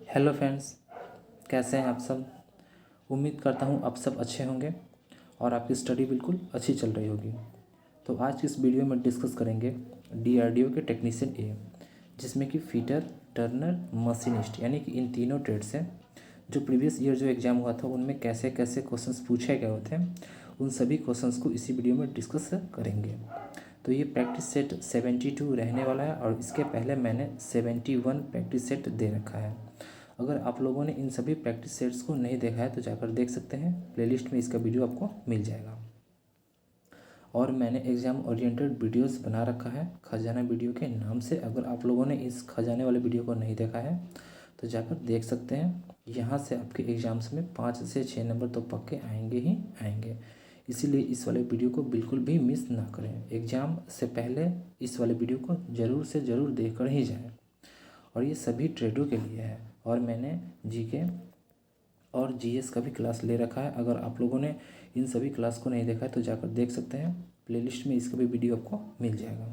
Hello friends, कैसे हैं आप सब। उम्मीद करता हूँ आप सब अच्छे होंगे और आपकी स्टडी बिल्कुल अच्छी चल रही होगी। तो आज की इस वीडियो में डिस्कस करेंगे डीआरडीओ के टेक्नीशियन ए, जिसमें कि फीटर, टर्नर, मशीनिस्ट यानी कि इन तीनों ट्रेड्स हैं। जो प्रीवियस ईयर जो एग्ज़ाम हुआ था उनमें कैसे कैसे क्वेश्चंस पूछे गए थे, उन सभी क्वेश्चंस को इसी वीडियो में डिस्कस करेंगे। तो ये प्रैक्टिस सेट 72 रहने वाला है और इसके पहले मैंने 71 प्रैक्टिस सेट दे रखा है। अगर आप लोगों ने इन सभी प्रैक्टिस सेट्स को नहीं देखा है तो जाकर देख सकते हैं, प्लेलिस्ट में इसका वीडियो आपको मिल जाएगा। और मैंने एग्ज़ाम ओरिएंटेड वीडियोस बना रखा है खजाना वीडियो के नाम से। अगर आप लोगों ने इस खजाने वाले वीडियो को नहीं देखा है तो जाकर देख सकते हैं। यहाँ से आपके एग्ज़ाम्स में 5 से 6 नंबर तो पक्के आएंगे ही आएंगे, इसीलिए इस वाले वीडियो को बिल्कुल भी मिस ना करें। एग्ज़ाम से पहले इस वाले वीडियो को ज़रूर से ज़रूर देख कर ही जाएँ। और ये सभी ट्रेडों के लिए है और मैंने जीके और जीएस का भी क्लास ले रखा है। अगर आप लोगों ने इन सभी क्लास को नहीं देखा है तो जाकर देख सकते हैं, प्लेलिस्ट में इसका भी वीडियो आपको मिल जाएगा।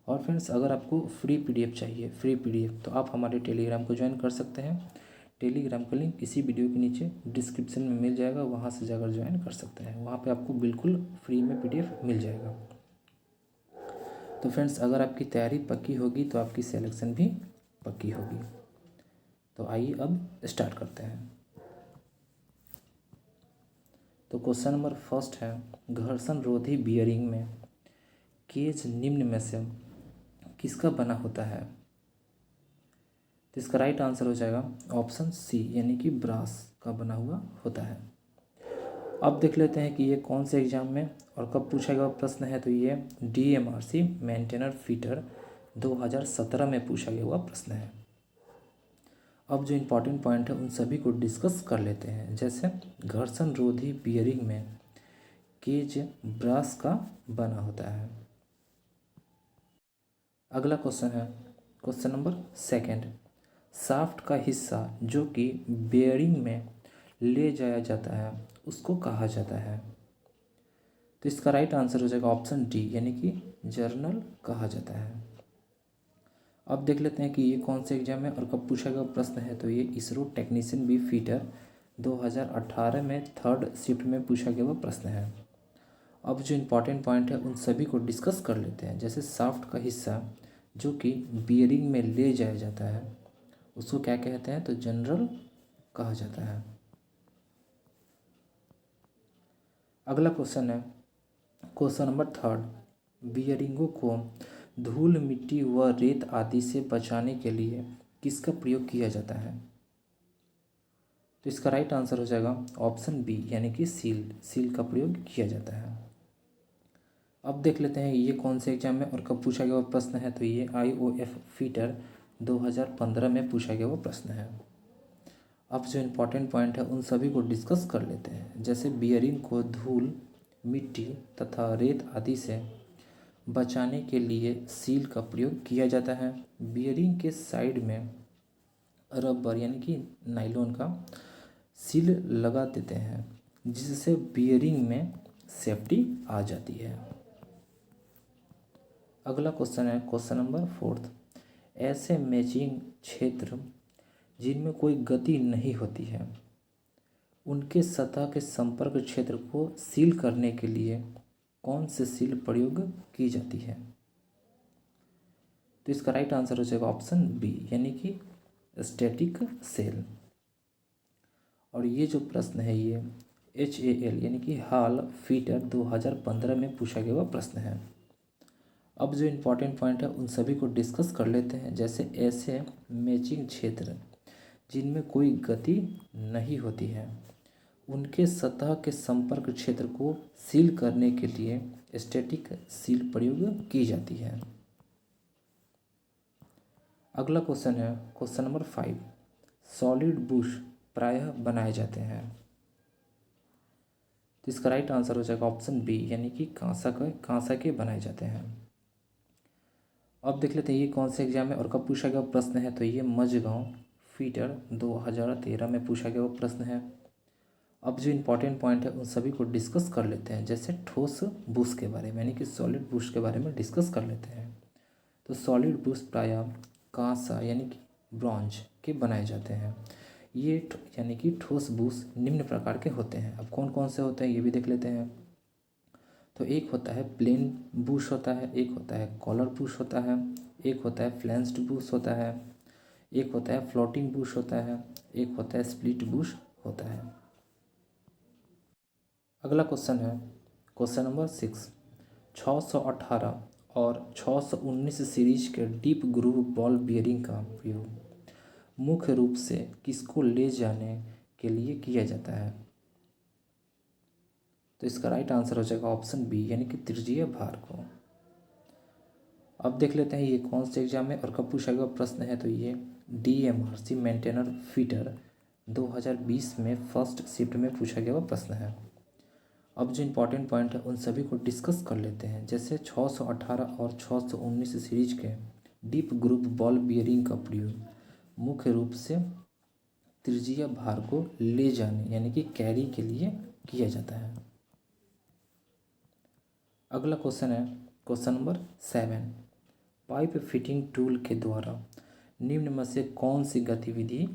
और फ्रेंड्स, अगर आपको फ्री पीडीएफ चाहिए, फ्री पीडीएफ, तो आप हमारे टेलीग्राम को ज्वाइन कर सकते हैं। टेलीग्राम का लिंक इसी वीडियो के नीचे डिस्क्रिप्शन में मिल जाएगा, वहाँ से जाकर ज्वाइन कर सकते हैं। वहाँ पर आपको बिल्कुल फ्री में पीडीएफ मिल जाएगा। तो फ्रेंड्स, अगर आपकी तैयारी पक्की होगी तो आपकी सिलेक्शन भी पक्की होगी। तो आइए अब स्टार्ट करते हैं। तो क्वेश्चन नंबर फर्स्ट है, घर्षण रोधी बियरिंग में केज निम्न में से किसका बना होता है। तो इसका राइट आंसर हो जाएगा ऑप्शन सी, यानी कि ब्रास का बना हुआ होता है। अब देख लेते हैं कि ये कौन से एग्जाम में और कब पूछा गया प्रश्न है। तो ये डीएमआरसी मेंटेनर फीटर 2017 में पूछा गया हुआ प्रश्न है। अब जो इम्पोर्टेंट पॉइंट है उन सभी को डिस्कस कर लेते हैं। जैसे घर्षण रोधी बियरिंग में केज ब्रास का बना होता है। अगला क्वेश्चन है क्वेश्चन नंबर सेकंड, शाफ्ट का हिस्सा जो कि बेयरिंग में ले जाया जाता है उसको कहा जाता है। तो इसका राइट आंसर हो जाएगा ऑप्शन डी, यानी कि जर्नल कहा जाता है। अब देख लेते हैं कि ये कौन से एग्जाम में और कब पूछा गया प्रश्न है। तो ये इसरो टेक्नीशियन बी फीटर 2018 में थर्ड शिफ्ट में पूछा गया हुआ प्रश्न है। अब जो इम्पोर्टेंट पॉइंट है उन सभी को डिस्कस कर लेते हैं। जैसे शाफ्ट का हिस्सा जो कि बियरिंग में ले जाया जाता है उसको क्या कहते हैं, तो जनरल कहा जाता है। अगला क्वेश्चन है क्वेश्चन नंबर थर्ड, बियरिंगों को धूल, मिट्टी व रेत आदि से बचाने के लिए किसका प्रयोग किया जाता है। तो इसका राइट आंसर हो जाएगा ऑप्शन बी, यानी कि सील का प्रयोग किया जाता है। अब देख लेते हैं ये कौन से एग्जाम में और कब पूछा गया हुआ प्रश्न है। तो ये आईओएफ फीटर 2015 में पूछा गया हुआ प्रश्न है। अब जो इम्पोर्टेंट पॉइंट है उन सभी को डिस्कस कर लेते हैं। जैसे बियरिंग को धूल, मिट्टी तथा रेत आदि से बचाने के लिए सील का प्रयोग किया जाता है। बियरिंग के साइड में रबर यानी कि नाइलॉन का सील लगा देते हैं, जिससे बियरिंग में सेफ्टी आ जाती है। अगला क्वेश्चन है क्वेश्चन नंबर फोर्थ, ऐसे मैचिंग क्षेत्र जिनमें कोई गति नहीं होती है उनके सतह के संपर्क क्षेत्र को सील करने के लिए कौन से सील प्रयोग की जाती है। तो इसका राइट आंसर हो जाएगा ऑप्शन बी, यानी कि स्टैटिक सेल। और ये जो प्रश्न है ये HAL यानी कि हाल फीटर 2015 में पूछा गया हुआ प्रश्न है। अब जो इम्पोर्टेंट पॉइंट है उन सभी को डिस्कस कर लेते हैं। जैसे ऐसे मैचिंग क्षेत्र जिनमें कोई गति नहीं होती है उनके सतह के संपर्क क्षेत्र को सील करने के लिए स्टैटिक सील प्रयोग की जाती है। अगला क्वेश्चन है क्वेश्चन नंबर 5, सॉलिड बुश प्रायः बनाए जाते हैं। तो इसका राइट आंसर हो जाएगा ऑप्शन बी, यानी कि कांसा के बनाए जाते हैं। अब देख लेते हैं ये कौन से एग्जाम में और कब पूछा गया प्रश्न है। तो ये मझगांव फीटर 2013 में पूछा गया प्रश्न है। अब जो इम्पोर्टेंट पॉइंट है उन सभी को डिस्कस कर लेते हैं। जैसे ठोस बुश के बारे में, यानी कि सॉलिड बुश के बारे में डिस्कस कर लेते हैं। तो सॉलिड बुश प्रायः कांसा यानी कि ब्रॉन्ज के बनाए जाते हैं। ये यानी कि ठोस बूश निम्न प्रकार के होते हैं। अब कौन कौन से होते हैं ये भी देख लेते हैं। तो एक होता है प्लेन बूश होता है, एक होता है कॉलर बूश होता है, एक होता है फ्लैंस्ड बूश होता है, एक होता है फ्लोटिंग बूश होता है, एक होता है स्प्लिट बूश होता है। अगला क्वेश्चन है क्वेश्चन नंबर 6। 618 और 619 सीरीज के डीप ग्रूव बॉल बियरिंग का उपयोग मुख्य रूप से किसको ले जाने के लिए किया जाता है? तो इसका राइट आंसर हो जाएगा ऑप्शन बी यानी कि त्रिज्यीय भार को। अब देख लेते हैं ये कौन से एग्जाम में और कब पूछा गया प्रश्न है। तो ये DMRC मेंटेनर फीटर 2020 में फर्स्ट शिफ्ट में पूछा गया प्रश्न है। अब जो इम्पोर्टेंट पॉइंट है उन सभी को डिस्कस कर लेते हैं। जैसे 618 और 619 सीरीज के डीप ग्रूव बॉल बियरिंग का प्रयोग मुख्य रूप से त्रिज्यीय भार को ले जाने यानी कि कैरी के लिए किया जाता है। अगला क्वेश्चन है question number 7। Pipe fitting tool के द्वारा निम्न में से कौन सी गतिविधि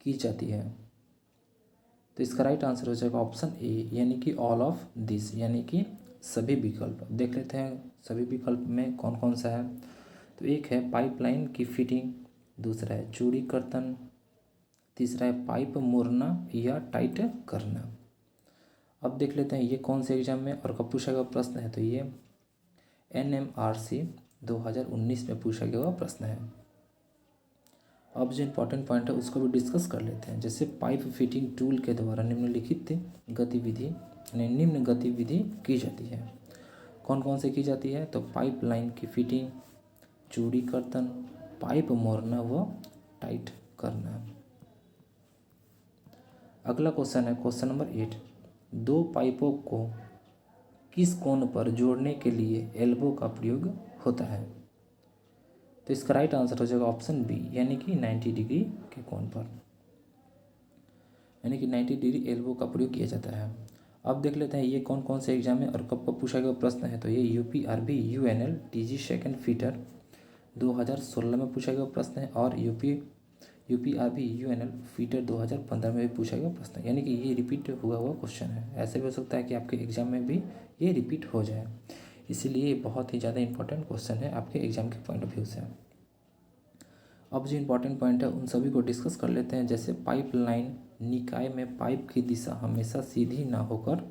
की जाती है? तो इसका राइट आंसर हो जाएगा ऑप्शन ए यानी कि ऑल ऑफ दिस यानी कि सभी विकल्प। देख लेते हैं सभी विकल्प में कौन कौन सा है। तो एक है पाइपलाइन की फिटिंग, दूसरा है चूड़ी कर्तन, तीसरा है पाइप मोड़ना या टाइट करना। अब देख लेते हैं ये कौन से एग्जाम में और कब पूछा गया प्रश्न है। तो ये NMRC 2019 में पूछा गया प्रश्न है। अब जो इम्पोर्टेंट पॉइंट है उसको भी डिस्कस कर लेते हैं। जैसे पाइप फिटिंग टूल के द्वारा निम्नलिखित गतिविधि यानी निम्न गतिविधि की जाती है। कौन कौन से की जाती है? तो पाइप लाइन की फिटिंग, चूड़ी कर्तन, पाइप मोड़ना व टाइट करना। अगला क्वेश्चन है क्वेश्चन नंबर 8। दो पाइपों को किस कोण पर जोड़ने के लिए एल्बो का प्रयोग होता है? तो इसका राइट आंसर हो जाएगा ऑप्शन बी यानी कि 90 डिग्री के कोण पर यानी कि 90 डिग्री एल्बो का प्रयोग किया जाता है। अब देख लेते हैं ये कौन कौन से एग्जाम में और कब कब पूछा गया प्रश्न है। तो ये UPRB UNL TG second fitter 2016 में पूछा गया प्रश्न है और UPRB UNL फीटर 2015 में भी पूछा गया प्रश्न है। यानी कि ये रिपीट हुआ क्वेश्चन है। ऐसे भी हो सकता है कि आपके एग्जाम में भी ये रिपीट हो जाए, इसीलिए बहुत ही ज़्यादा इंपॉर्टेंट क्वेश्चन है आपके एग्जाम के पॉइंट ऑफ व्यू से। अब जो इम्पोर्टेंट पॉइंट है उन सभी को डिस्कस कर लेते हैं। जैसे पाइप लाइन निकाय में पाइप की दिशा हमेशा सीधी ना होकर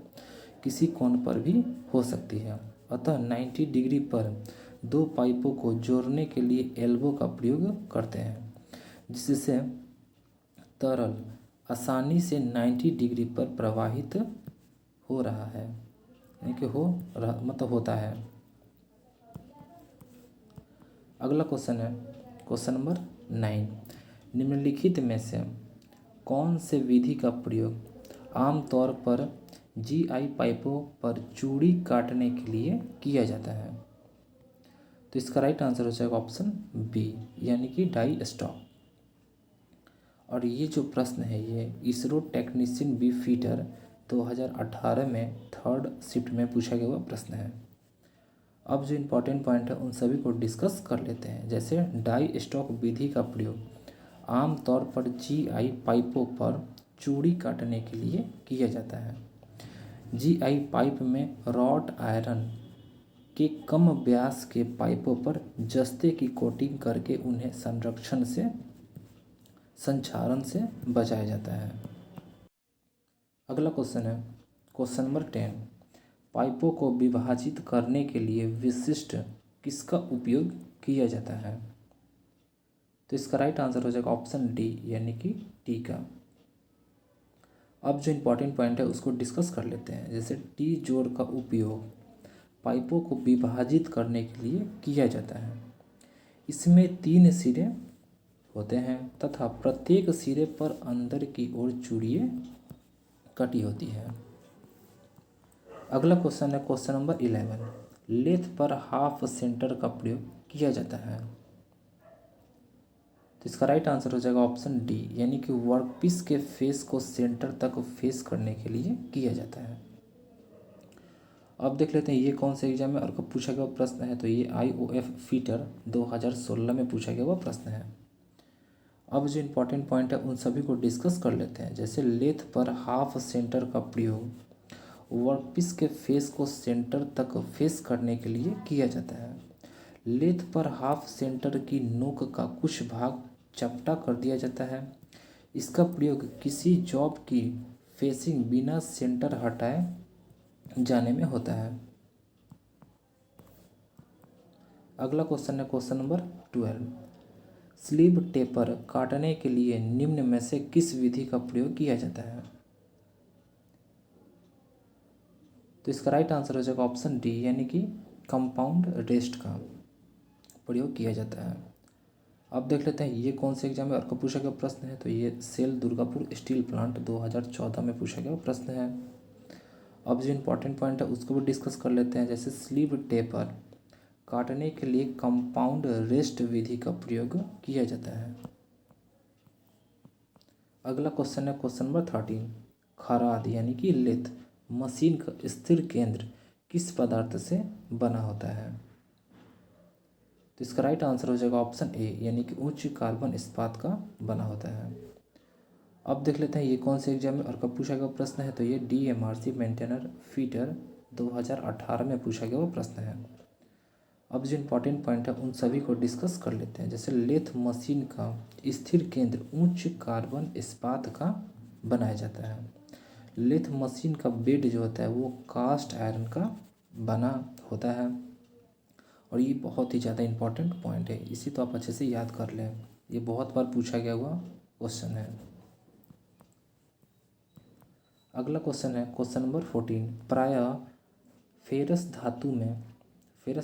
किसी कोण पर भी हो सकती है, अतः 90 डिग्री पर दो पाइपों को जोड़ने के लिए एल्बो का प्रयोग करते हैं, जिससे तरल आसानी से 90 डिग्री पर प्रवाहित हो रहा है यानी कि होता है। अगला क्वेश्चन है क्वेश्चन नंबर 9। निम्नलिखित में से कौन से विधि का प्रयोग आमतौर पर GI पाइपों पर चूड़ी काटने के लिए किया जाता है? तो इसका राइट आंसर हो जाएगा ऑप्शन बी यानी कि डाई स्टॉक। और ये जो प्रश्न है ये इसरो टेक्नीशियन बी फीटर 2018 में थर्ड शिफ्ट में पूछा गया हुआ प्रश्न है। अब जो इम्पोर्टेंट पॉइंट है उन सभी को डिस्कस कर लेते हैं। जैसे डाई स्टॉक विधि का प्रयोग आमतौर पर GI पाइपों पर चूड़ी काटने के लिए किया जाता है। GI पाइप में रॉट आयरन के कम व्यास के पाइपों पर जस्ते की कोटिंग करके उन्हें संक्षारण से बचाया जाता है। अगला क्वेश्चन है क्वेश्चन नंबर 10। पाइपों को विभाजित करने के लिए विशिष्ट किसका उपयोग किया जाता है? तो इसका राइट आंसर हो जाएगा ऑप्शन डी यानी कि टी का। अब जो इम्पोर्टेंट पॉइंट है उसको डिस्कस कर लेते हैं। जैसे टी जोड़ का उपयोग पाइपों को विभाजित करने के लिए किया जाता है। इसमें 3 सिरे होते हैं तथा प्रत्येक सिरे पर अंदर की ओर चूड़ियाँ कटी होती है। अगला क्वेश्चन है क्वेश्चन नंबर 11। लेथ पर हाफ सेंटर का प्रयोग किया जाता है। तो इसका राइट आंसर हो जाएगा ऑप्शन डी यानी कि वर्कपीस के फेस को सेंटर तक फेस करने के लिए किया जाता है। अब देख लेते हैं ये कौन से एग्जाम में और कब पूछा गया प्रश्न है। तो ये IOF फीटर 2016 में पूछा गया हुआ प्रश्न है। अब जो इम्पोर्टेंट पॉइंट है उन सभी को डिस्कस कर लेते हैं। जैसे लेथ पर हाफ सेंटर का प्रयोग वर्कपीस के फेस को सेंटर तक फेस करने के लिए किया जाता है। लेथ पर हाफ सेंटर की नोक का कुछ भाग चपटा कर दिया जाता है। इसका प्रयोग किसी जॉब की फेसिंग बिना सेंटर हटाए जाने में होता है। अगला क्वेश्चन है क्वेश्चन नंबर 12। स्लीव टेपर काटने के लिए निम्न में से किस विधि का प्रयोग किया जाता है? तो इसका राइट आंसर हो जाएगा ऑप्शन डी, यानी कि कंपाउंड रेस्ट का प्रयोग किया जाता है। अब देख लेते हैं ये कौन से एग्जाम में और कब पूछा गया प्रश्न है। तो ये सेल दुर्गापुर स्टील प्लांट 2014 में पूछा गया प्रश्न है। अब जो इम्पोर्टेंट पॉइंट है उसको भी डिस्कस कर लेते हैं। जैसे स्लीव टेपर काटने के लिए कंपाउंड रेस्ट विधि का प्रयोग किया जाता है। अगला क्वेश्चन है क्वेश्चन नंबर 13। खराद यानी कि लेथ मशीन का स्थिर केंद्र किस पदार्थ से बना होता है? तो इसका राइट आंसर हो जाएगा ऑप्शन ए, यानी कि उच्च कार्बन इस्पात का बना होता है। अब देख लेते हैं ये कौन से एग्जाम में और कब पूछा गया प्रश्न है। तो ये DMRC मेंटेनर फीटर 2018 में पूछा गया वो प्रश्न है। अब जो इम्पोर्टेंट पॉइंट है उन सभी को डिस्कस कर लेते हैं। जैसे लेथ मशीन का स्थिर केंद्र उच्च कार्बन इस्पात का बनाया जाता है। लेथ मशीन का बेड जो होता है वो कास्ट आयरन का बना होता है। और ये बहुत ही ज़्यादा इम्पोर्टेंट पॉइंट है, इसी तो आप अच्छे से याद कर लें, ये बहुत बार पूछा गया हुआ क्वेश्चन है। अगला क्वेश्चन है क्वेश्चन नंबर 14। प्रायः फेरस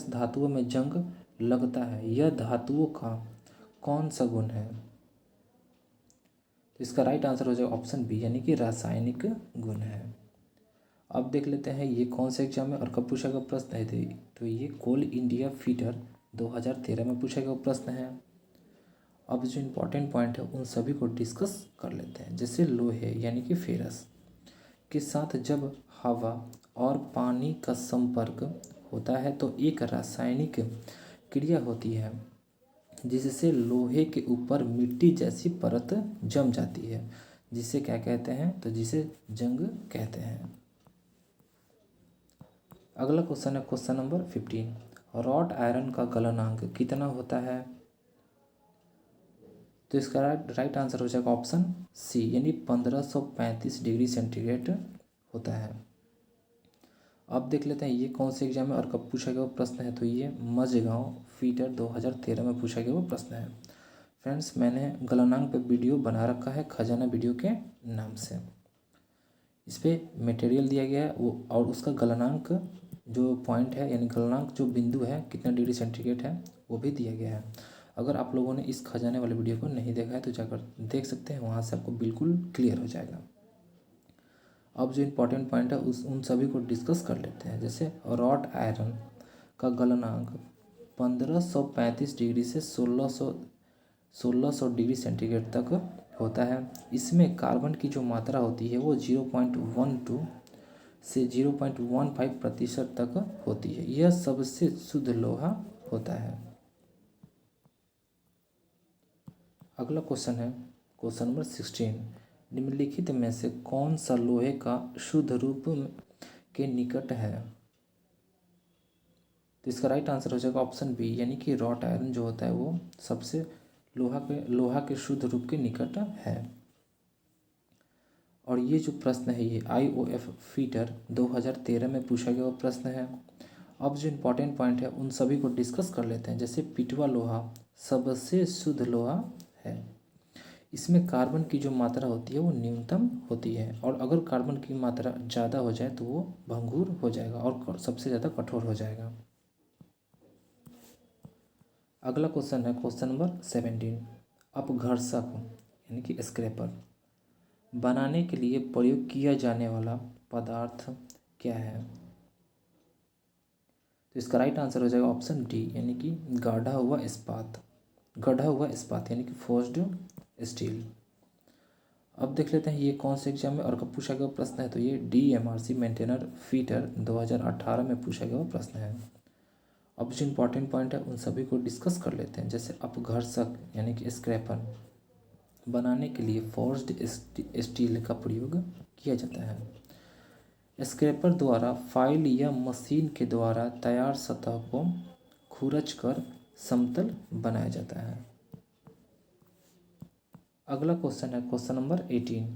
धातुओं में जंग लगता है, यह धातुओं का कौन सा गुण है? तो इसका राइट आंसर हो जाएगा ऑप्शन बी, यानी कि रासायनिक गुण है। अब देख लेते हैं ये कौन से एग्जाम में और कब पूछा गया प्रश्न है। तो ये कोल इंडिया फीटर 2013 में पूछा गया प्रश्न है। अब जो इम्पोर्टेंट पॉइंट है उन सभी को डिस्कस कर लेते हैं। जैसे लोहे यानी कि फेरस के साथ जब हवा और पानी का संपर्क होता है तो एक रासायनिक क्रिया होती है जिससे लोहे के ऊपर मिट्टी जैसी परत जम जाती है, जिसे क्या कहते हैं? तो जिसे जंग कहते हैं। अगला क्वेश्चन है क्वेश्चन नंबर 15। रॉट आयरन का गलनांक कितना होता है? तो इसका राइट आंसर हो जाएगा ऑप्शन सी, यानी 1535 डिग्री सेंटीग्रेड होता है। अब देख लेते हैं ये कौन से एग्जाम में और कब पूछा गया वो प्रश्न है। तो ये मझगांव फीटर 2013 में पूछा गया वो प्रश्न है। फ्रेंड्स, मैंने गलनांक पे वीडियो बना रखा है खजाना वीडियो के नाम से। इस पर मटेरियल दिया गया है वो, और उसका गलनांक जो पॉइंट है यानी गलनांक जो बिंदु है कितना डिग्री सेंटीग्रेड है वो भी दिया गया है। अगर आप लोगों ने इस खजाने वाले वीडियो को नहीं देखा है तो जाकर देख सकते हैं, वहाँ से आपको बिल्कुल क्लियर हो जाएगा। अब जो इम्पोर्टेंट पॉइंट है उन सभी को डिस्कस कर लेते हैं। जैसे रॉट आयरन का गलनांक 1535 डिग्री से 1600 डिग्री सेंटीग्रेड तक होता है। इसमें कार्बन की जो मात्रा होती है वो 0.12 से 0.15% तक होती है। यह सबसे शुद्ध लोहा होता है। अगला क्वेश्चन है क्वेश्चन नंबर 16। निम्नलिखित में से कौन सा लोहे का शुद्ध रूप के निकट है? तो इसका राइट आंसर हो जाएगा ऑप्शन बी, यानी कि रॉट आयरन जो होता है वो सबसे लोहा के शुद्ध रूप के निकट है। और ये जो प्रश्न है ये IOF फीटर 2013 में पूछा गया प्रश्न है। अब जो इम्पोर्टेंट पॉइंट है उन सभी को डिस्कस कर लेते हैं। जैसे पिटवा लोहा सबसे शुद्ध लोहा है। इसमें कार्बन की जो मात्रा होती है वो न्यूनतम होती है, और अगर कार्बन की मात्रा ज़्यादा हो जाए तो वो भंगुर हो जाएगा और सबसे ज़्यादा कठोर हो जाएगा। अगला क्वेश्चन है क्वेश्चन नंबर 17। अपघर्षक यानी कि स्क्रैपर बनाने के लिए प्रयोग किया जाने वाला पदार्थ क्या है? तो इसका राइट आंसर हो जाएगा ऑप्शन डी, यानी कि गढ़ा हुआ इस्पात यानी कि फोर्स्ड स्टील। अब देख लेते हैं ये कौन से एग्जाम में और कब पूछा गया प्रश्न है। तो ये DMRC मेंटेनर फीटर 2018 में पूछा गया प्रश्न है। अब जो इम्पोर्टेंट पॉइंट है उन सभी को डिस्कस कर लेते हैं। जैसे अपघर्षक यानी कि स्क्रैपर बनाने के लिए फोर्स्ड स्टील का प्रयोग किया जाता है। स्क्रैपर द्वारा फाइल या मशीन के द्वारा तैयार सतह को खुरच कर समतल बनाया जाता है। अगला क्वेश्चन है क्वेश्चन नंबर 18।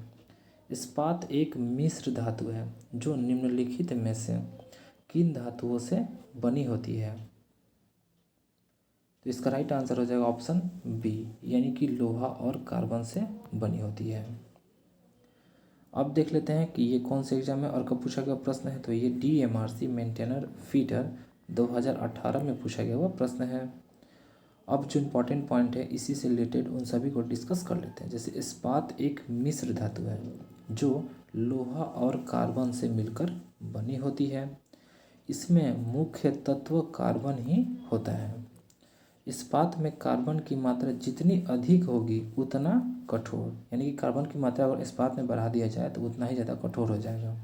इस्पात एक मिश्र धातु है जो निम्नलिखित में से किन धातुओं से बनी होती है। तो इसका राइट आंसर हो जाएगा ऑप्शन बी, यानी कि लोहा और कार्बन से बनी होती है। अब देख लेते हैं कि ये कौन से एग्जाम में और कब पूछा गया प्रश्न है। तो ये DMRC मेंटेनर फीटर 2018 में पूछा गया हुआ प्रश्न है। अब जो इम्पोर्टेंट पॉइंट है इसी से रिलेटेड उन सभी को डिस्कस कर लेते हैं। जैसे इस्पात एक मिश्र धातु है जो लोहा और कार्बन से मिलकर बनी होती है। इसमें मुख्य तत्व कार्बन ही होता है। इस्पात में कार्बन की मात्रा जितनी अधिक होगी उतना कठोर, यानी कि कार्बन की मात्रा अगर इस्पात में बढ़ा दिया जाए तो उतना ही ज़्यादा कठोर हो जाएगा,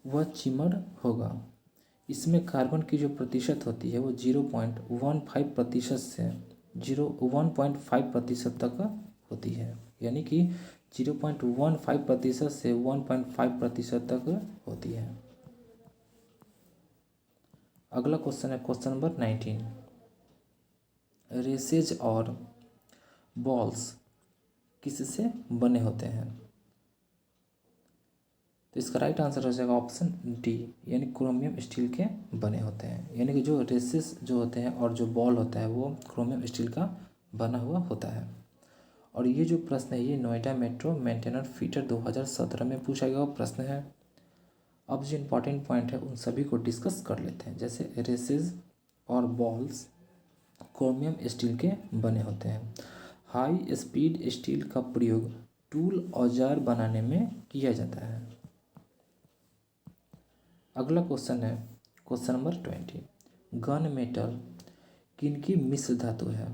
वह चिमड़ होगा। इसमें कार्बन की जो प्रतिशत होती है वो 0.15% से 1.5% तक होती है, यानी कि 0.15% से 1.5% तक होती है। अगला क्वेश्चन है क्वेश्चन नंबर 19। रेसेज और बॉल्स किससे बने होते हैं। तो इसका राइट आंसर हो जाएगा ऑप्शन डी, यानी क्रोमियम स्टील के बने होते हैं। यानी कि जो रेसेस जो होते हैं और जो बॉल होता है वो क्रोमियम स्टील का बना हुआ होता है। और ये जो प्रश्न है ये नोएडा मेट्रो मेंटेनर फीटर 2017 में पूछा गया प्रश्न है। अब जो इम्पोर्टेंट पॉइंट है उन सभी को डिस्कस कर लेते हैं। जैसे रेसेस और बॉल्स क्रोमियम स्टील के बने होते हैं। हाई स्पीड स्टील का प्रयोग टूल औजार बनाने में किया जाता है। अगला क्वेश्चन है क्वेश्चन नंबर 20। गन मेटल किनकी मिश्र धातु है।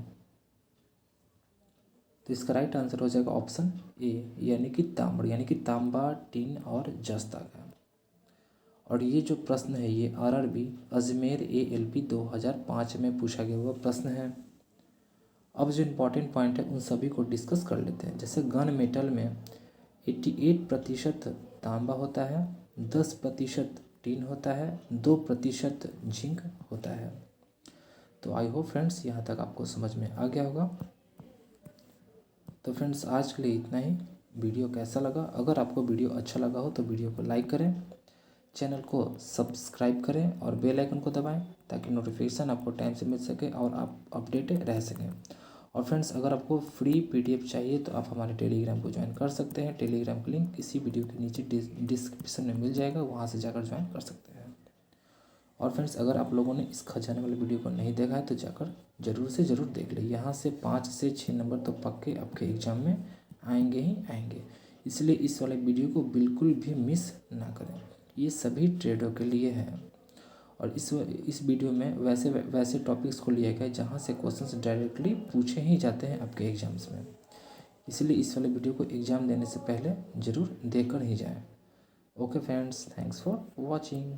तो इसका राइट आंसर हो जाएगा ऑप्शन ए, यानी कि तांबा, यानी कि तांबा, टिन और जस्ता का। और ये जो प्रश्न है ये RRB अजमेर ALP 2005 में पूछा गया हुआ प्रश्न है। अब जो इम्पोर्टेंट पॉइंट है उन सभी को डिस्कस कर लेते हैं। जैसे गन मेटल में 88% तांबा होता है, 10% टिन होता है, 2% जिंक होता है। तो आई होप फ्रेंड्स यहाँ तक आपको समझ में आ गया होगा। तो फ्रेंड्स आज के लिए इतना ही। वीडियो कैसा लगा, अगर आपको वीडियो अच्छा लगा हो तो वीडियो को लाइक करें, चैनल को सब्सक्राइब करें और बेल आइकन को दबाएं ताकि नोटिफिकेशन आपको टाइम से मिल सके और आप अपडेटेड रह सकें। और फ्रेंड्स अगर आपको फ्री PDF चाहिए तो आप हमारे टेलीग्राम को ज्वाइन कर सकते हैं। टेलीग्राम का लिंक इसी वीडियो के नीचे डिस्क्रिप्शन में मिल जाएगा, वहाँ से जाकर ज्वाइन कर सकते हैं। और फ्रेंड्स अगर आप लोगों ने इस खजाने वाले वीडियो को नहीं देखा है तो जाकर ज़रूर से ज़रूर देख ले। यहाँ से 5 से 6 नंबर तो पक्के आपके एग्ज़ाम में आएंगे ही आएंगे, इसलिए इस वाले वीडियो को बिल्कुल भी मिस ना करें। ये सभी ट्रेडों के लिए है और इस वीडियो में वैसे टॉपिक्स को लिया गया जहाँ से क्वेश्चंस डायरेक्टली पूछे ही जाते हैं आपके एग्ज़ाम्स में, इसलिए इस वाले वीडियो को एग्ज़ाम देने से पहले ज़रूर देखकर ही जाएं। Okay friends, thanks for watching.